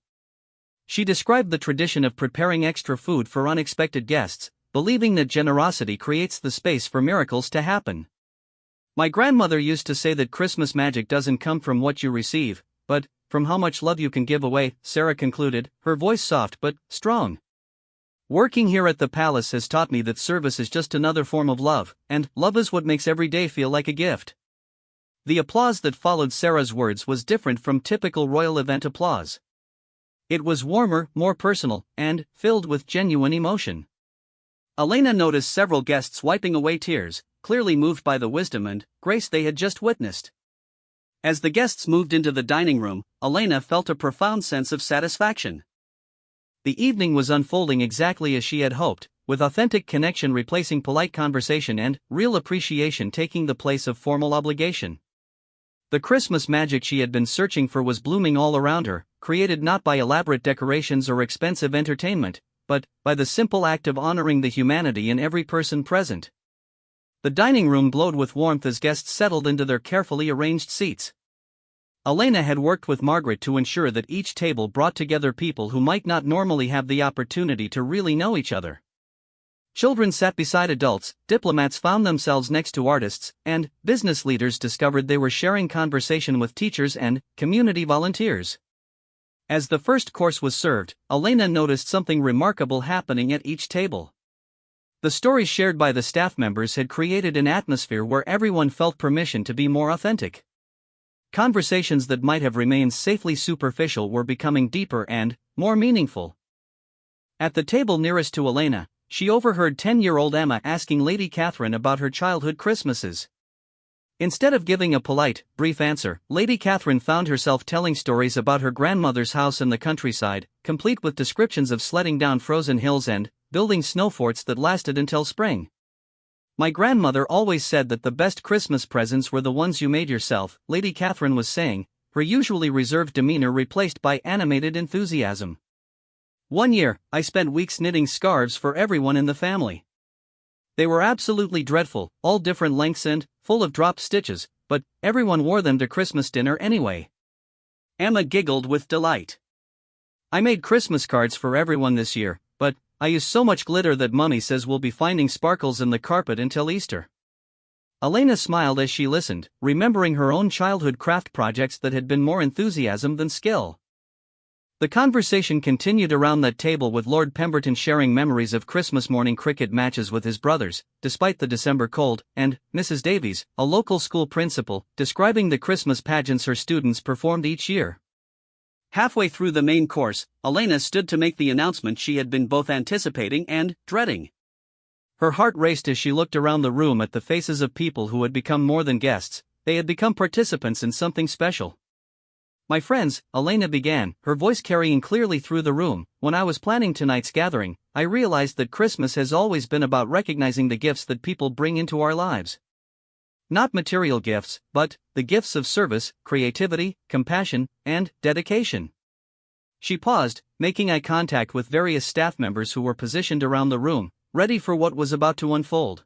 [SPEAKER 1] She described the tradition of preparing extra food for unexpected guests, believing that generosity creates the space for miracles to happen. My grandmother used to say that Christmas magic doesn't come from what you receive, but from how much love you can give away, Sarah concluded, her voice soft but strong. Working here at the palace has taught me that service is just another form of love, and love is what makes every day feel like a gift. The applause that followed Sarah's words was different from typical royal event applause. It was warmer, more personal, and filled with genuine emotion. Elena noticed several guests wiping away tears, clearly moved by the wisdom and grace they had just witnessed. As the guests moved into the dining room, Elena felt a profound sense of satisfaction. The evening was unfolding exactly as she had hoped, with authentic connection replacing polite conversation and real appreciation taking the place of formal obligation. The Christmas magic she had been searching for was blooming all around her, created not by elaborate decorations or expensive entertainment, but by the simple act of honoring the humanity in every person present. The dining room glowed with warmth as guests settled into their carefully arranged seats. Elena had worked with Margaret to ensure that each table brought together people who might not normally have the opportunity to really know each other. Children sat beside adults, diplomats found themselves next to artists, and business leaders discovered they were sharing conversation with teachers and community volunteers. As the first course was served, Elena noticed something remarkable happening at each table. The stories shared by the staff members had created an atmosphere where everyone felt permission to be more authentic. Conversations that might have remained safely superficial were becoming deeper and more meaningful. At the table nearest to Elena, she overheard 10-year-old Emma asking Lady Catherine about her childhood Christmases. Instead of giving a polite, brief answer, Lady Catherine found herself telling stories about her grandmother's house in the countryside, complete with descriptions of sledding down frozen hills and building snow forts that lasted until spring. My grandmother always said that the best Christmas presents were the ones you made yourself, Lady Catherine was saying, her usually reserved demeanor replaced by animated enthusiasm.
[SPEAKER 2] One year, I spent weeks knitting scarves for everyone in the family. They were absolutely dreadful, all different lengths and full of dropped stitches, but everyone wore them to Christmas dinner anyway. Emma giggled with delight. I made Christmas cards for everyone this year, but I used so much glitter that Mummy says we'll be finding sparkles in the carpet until Easter. Elena smiled as she listened, remembering her own childhood craft projects that had been more enthusiasm than skill. The conversation continued around that table, with Lord Pemberton sharing memories of Christmas morning cricket matches with his brothers, despite the December cold, and Mrs. Davies, a local school principal, describing the Christmas pageants her students performed each year. Halfway through the main course, Elena stood to make the announcement she had been both anticipating and dreading. Her heart raced as she looked around the room at the faces of people who had become more than guests, they had become participants in something special. My friends, Elena began, her voice carrying clearly through the room, when I was planning tonight's gathering, I realized that Christmas has always been about recognizing the gifts that people bring into our lives. Not material gifts, but the gifts of service, creativity, compassion, and dedication. She paused, making eye contact with various staff members who were positioned around the room, ready for what was about to unfold.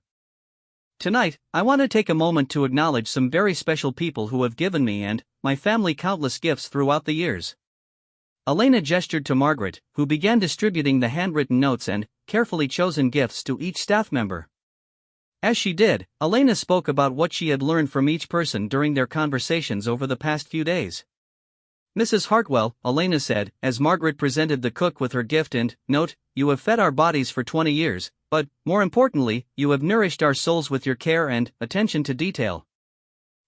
[SPEAKER 2] Tonight, I want to take a moment to acknowledge some very special people who have given me and my family countless gifts throughout the years. Elena gestured to Margaret, who began distributing the handwritten notes and carefully chosen gifts to each staff member. As she did, Elena spoke about what she had learned from each person during their conversations over the past few days. Mrs. Hartwell, Elena said, as Margaret presented the cook with her gift and note, you have fed our bodies for 20 years, but, more importantly, you have nourished our souls with your care and attention to detail.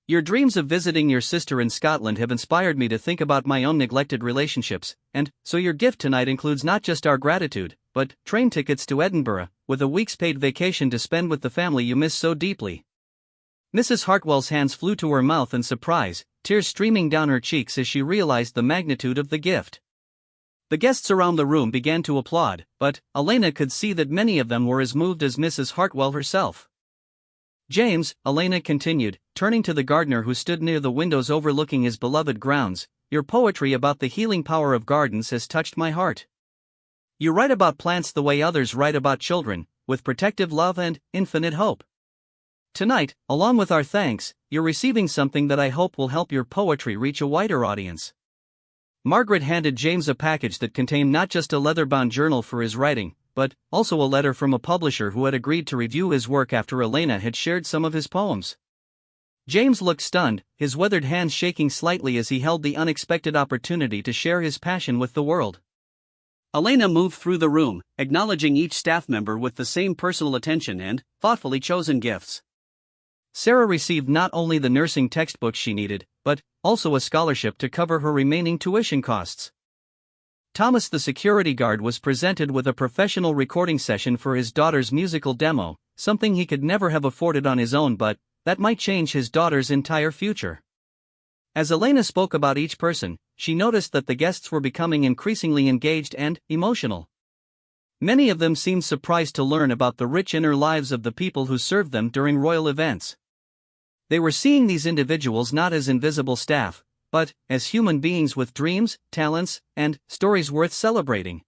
[SPEAKER 2] Your dreams of visiting your sister in Scotland have inspired me to think about my own neglected relationships, and so your gift tonight includes not just our gratitude, but train tickets to Edinburgh, with a week's paid vacation to spend with the family you miss so deeply. Mrs. Hartwell's hands flew to her mouth in surprise, tears streaming down her cheeks as she realized the magnitude of the gift. The guests around the room began to applaud, but Elena could see that many of them were as moved as Mrs. Hartwell herself. James, Elena continued, turning to the gardener who stood near the windows overlooking his beloved grounds, your poetry about the healing power of gardens has touched my heart. You write about plants the way others write about children, with protective love and infinite hope. Tonight, along with our thanks, you're receiving something that I hope will help your poetry reach a wider audience. Margaret handed James a package that contained not just a leather-bound journal for his writing, but also a letter from a publisher who had agreed to review his work after Elena had shared some of his poems. James looked stunned, his weathered hands shaking slightly as he held the unexpected opportunity to share his passion with the world. Elena moved through the room, acknowledging each staff member with the same personal attention and thoughtfully chosen gifts. Sarah received not only the nursing textbooks she needed, but also a scholarship to cover her remaining tuition costs. Thomas, the security guard, was presented with a professional recording session for his daughter's musical demo, something he could never have afforded on his own, but that might change his daughter's entire future. As Elena spoke about each person, she noticed that the guests were becoming increasingly engaged and emotional. Many of them seemed surprised to learn about the rich inner lives of the people who served them during royal events. They were seeing these individuals not as invisible staff, but as human beings with dreams, talents, and stories worth celebrating.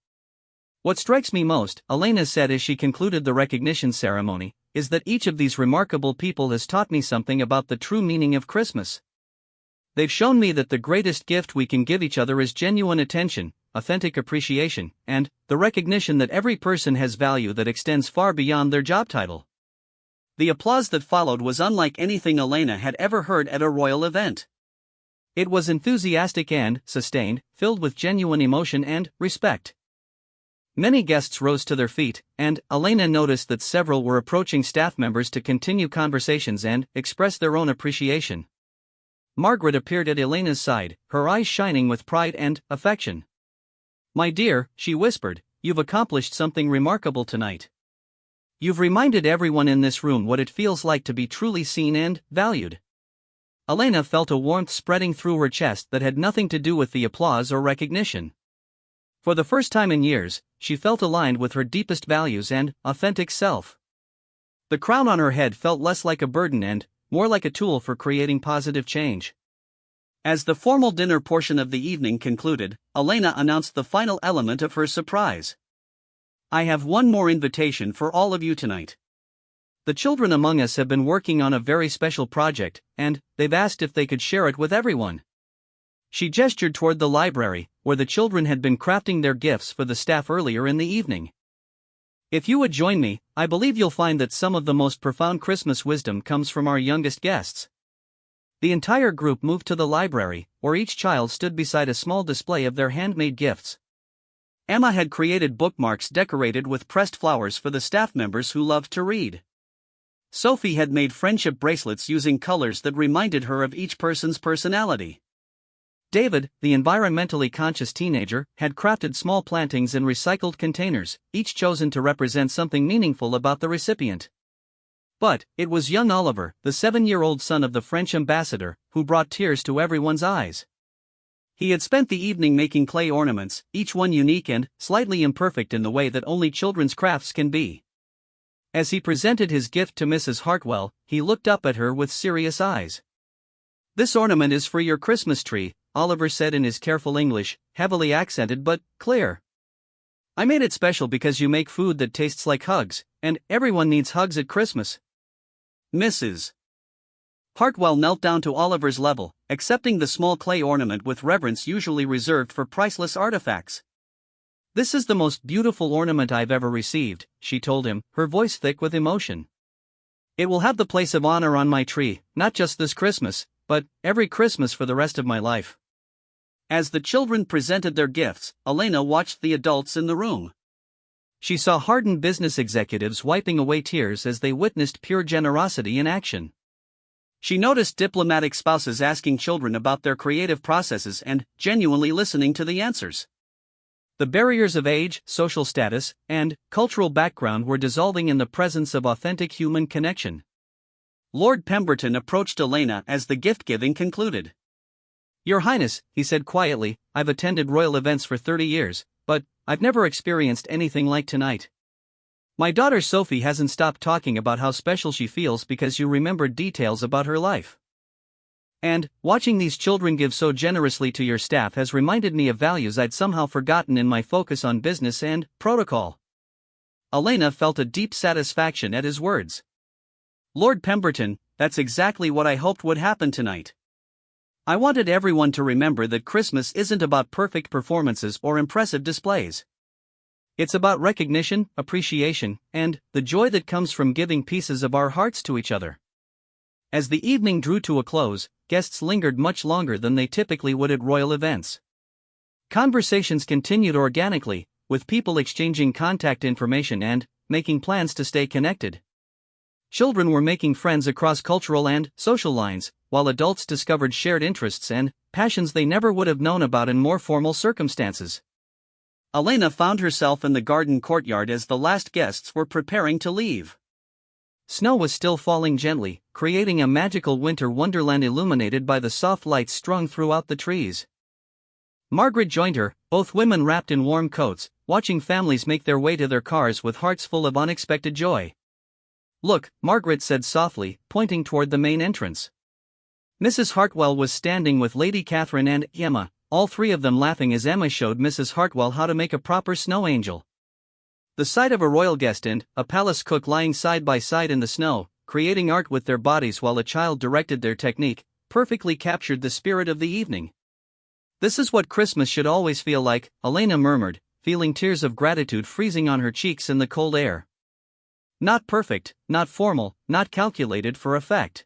[SPEAKER 2] What strikes me most, Elena said as she concluded the recognition ceremony, is that each of these remarkable people has taught me something about the true meaning of Christmas. They've shown me that the greatest gift we can give each other is genuine attention, authentic appreciation, and the recognition that every person has value that extends far beyond their job title. The applause that followed was unlike anything Elena had ever heard at a royal event. It was enthusiastic and sustained, filled with genuine emotion and respect. Many guests rose to their feet, and Elena noticed that several were approaching staff members to continue conversations and express their own appreciation. Margaret appeared at Elena's side, her eyes shining with pride and affection. "My dear," she whispered, "you've accomplished something remarkable tonight. You've reminded everyone in this room what it feels like to be truly seen and valued." Elena felt a warmth spreading through her chest that had nothing to do with the applause or recognition. For the first time in years, she felt aligned with her deepest values and authentic self. The crown on her head felt less like a burden and more like a tool for creating positive change. As the formal dinner portion of the evening concluded, Elena announced the final element of her surprise. "I have one more invitation for all of you tonight. The children among us have been working on a very special project, and they've asked if they could share it with everyone." She gestured toward the library, where the children had been crafting their gifts for the staff earlier in the evening. "If you would join me, I believe you'll find that some of the most profound Christmas wisdom comes from our youngest guests." The entire group moved to the library, where each child stood beside a small display of their handmade gifts. Emma had created bookmarks decorated with pressed flowers for the staff members who loved to read. Sophie had made friendship bracelets using colors that reminded her of each person's personality. David, the environmentally conscious teenager, had crafted small plantings in recycled containers, each chosen to represent something meaningful about the recipient. But it was young Oliver, the 7-year-old son of the French ambassador, who brought tears to everyone's eyes. He had spent the evening making clay ornaments, each one unique and slightly imperfect in the way that only children's crafts can be. As he presented his gift to Mrs. Hartwell, he looked up at her with serious eyes. "This ornament is for your Christmas tree," Oliver said in his careful English, heavily accented but clear. "I made it special because you make food that tastes like hugs, and everyone needs hugs at Christmas." Mrs. Hartwell knelt down to Oliver's level, accepting the small clay ornament with reverence usually reserved for priceless artifacts. "This is the most beautiful ornament I've ever received," she told him, her voice thick with emotion. "It will have the place of honor on my tree, not just this Christmas, but every Christmas for the rest of my life." As the children presented their gifts, Elena watched the adults in the room. She saw hardened business executives wiping away tears as they witnessed pure generosity in action. She noticed diplomatic spouses asking children about their creative processes and genuinely listening to the answers. The barriers of age, social status, and cultural background were dissolving in the presence of authentic human connection. Lord Pemberton approached Elena as the gift-giving concluded. "Your Highness," he said quietly, "I've attended royal events for 30 years, but I've never experienced anything like tonight. My daughter Sophie hasn't stopped talking about how special she feels because you remembered details about her life. And watching these children give so generously to your staff has reminded me of values I'd somehow forgotten in my focus on business and protocol." Elena felt a deep satisfaction at his words. "Lord Pemberton, that's exactly what I hoped would happen tonight. I wanted everyone to remember that Christmas isn't about perfect performances or impressive displays. It's about recognition, appreciation, and the joy that comes from giving pieces of our hearts to each other." As the evening drew to a close, guests lingered much longer than they typically would at royal events. Conversations continued organically, with people exchanging contact information and making plans to stay connected. Children were making friends across cultural and social lines, while adults discovered shared interests and passions they never would have known about in more formal circumstances. Elena found herself in the garden courtyard as the last guests were preparing to leave. Snow was still falling gently, creating a magical winter wonderland illuminated by the soft lights strung throughout the trees. Margaret joined her, both women wrapped in warm coats, watching families make their way to their cars with hearts full of unexpected joy. "Look," Margaret said softly, pointing toward the main entrance. Mrs. Hartwell was standing with Lady Catherine and Emma, all three of them laughing as Emma showed Mrs. Hartwell how to make a proper snow angel. The sight of a royal guest and a palace cook lying side by side in the snow, creating art with their bodies while a child directed their technique, perfectly captured the spirit of the evening. "This is what Christmas should always feel like," Elena murmured, feeling tears of gratitude freezing on her cheeks in the cold air. Not perfect, not formal, not calculated for effect.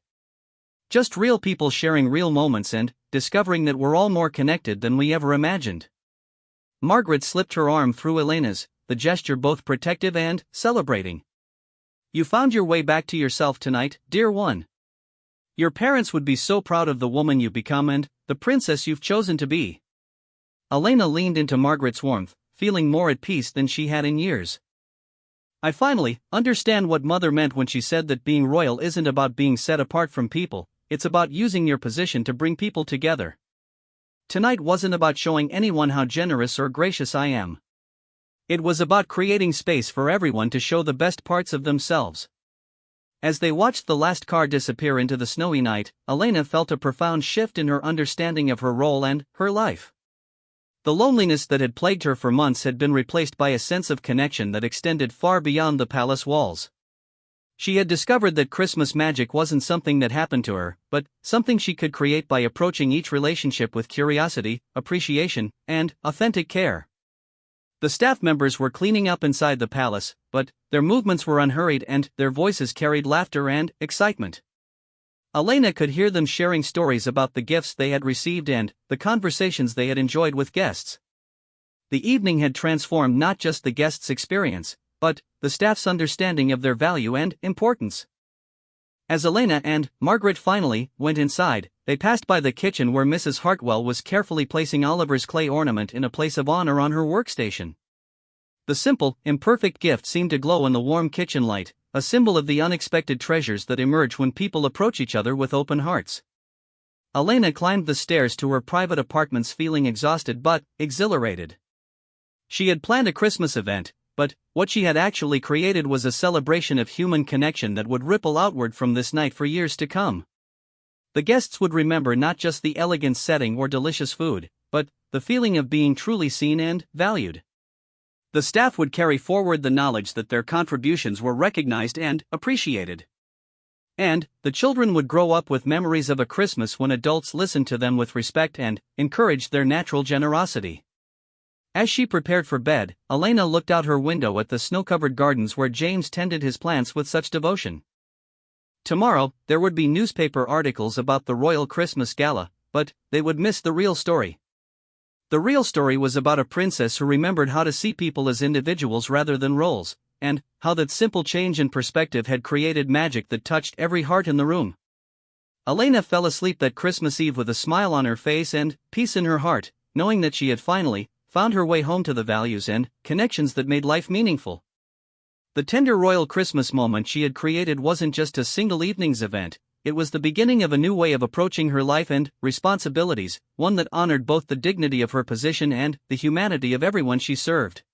[SPEAKER 2] Just real people sharing real moments and discovering that we're all more connected than we ever imagined. Margaret slipped her arm through Elena's, the gesture both protective and celebrating. "You found your way back to yourself tonight, dear one. Your parents would be so proud of the woman you've become and the princess you've chosen to be." Elena leaned into Margaret's warmth, feeling more at peace than she had in years. "I finally understand what Mother meant when she said that being royal isn't about being set apart from people, it's about using your position to bring people together. Tonight wasn't about showing anyone how generous or gracious I am. It was about creating space for everyone to show the best parts of themselves."
[SPEAKER 1] As they watched the last car disappear into the snowy night, Elena felt a profound shift in her understanding of her role and her life. The loneliness that had plagued her for months had been replaced by a sense of connection that extended far beyond the palace walls. She had discovered that Christmas magic wasn't something that happened to her, but something she could create by approaching each relationship with curiosity, appreciation, and authentic care. The staff members were cleaning up inside the palace, but their movements were unhurried and their voices carried laughter and excitement. Elena could hear them sharing stories about the gifts they had received and the conversations they had enjoyed with guests. The evening had transformed not just the guests' experience, but the staff's understanding of their value and importance. As Elena and Margaret finally went inside, they passed by the kitchen where Mrs. Hartwell was carefully placing Oliver's clay ornament in a place of honor on her workstation. The simple, imperfect gift seemed to glow in the warm kitchen light, a symbol of the unexpected treasures that emerge when people approach each other with open hearts. Elena climbed the stairs to her private apartments feeling exhausted but exhilarated. She had planned a Christmas event, but what she had actually created was a celebration of human connection that would ripple outward from this night for years to come. The guests would remember not just the elegant setting or delicious food, but the feeling of being truly seen and valued. The staff would carry forward the knowledge that their contributions were recognized and appreciated. And the children would grow up with memories of a Christmas when adults listened to them with respect and encouraged their natural generosity. As she prepared for bed, Elena looked out her window at the snow-covered gardens where James tended his plants with such devotion. Tomorrow, there would be newspaper articles about the royal Christmas gala, but they would miss the real story. The real story was about a princess who remembered how to see people as individuals rather than roles, and how that simple change in perspective had created magic that touched every heart in the room. Elena fell asleep that Christmas Eve with a smile on her face and peace in her heart, knowing that she had finally found her way home to the values and connections that made life meaningful. The tender royal Christmas moment she had created wasn't just a single evening's event, it was the beginning of a new way of approaching her life and responsibilities, one that honored both the dignity of her position and the humanity of everyone she served.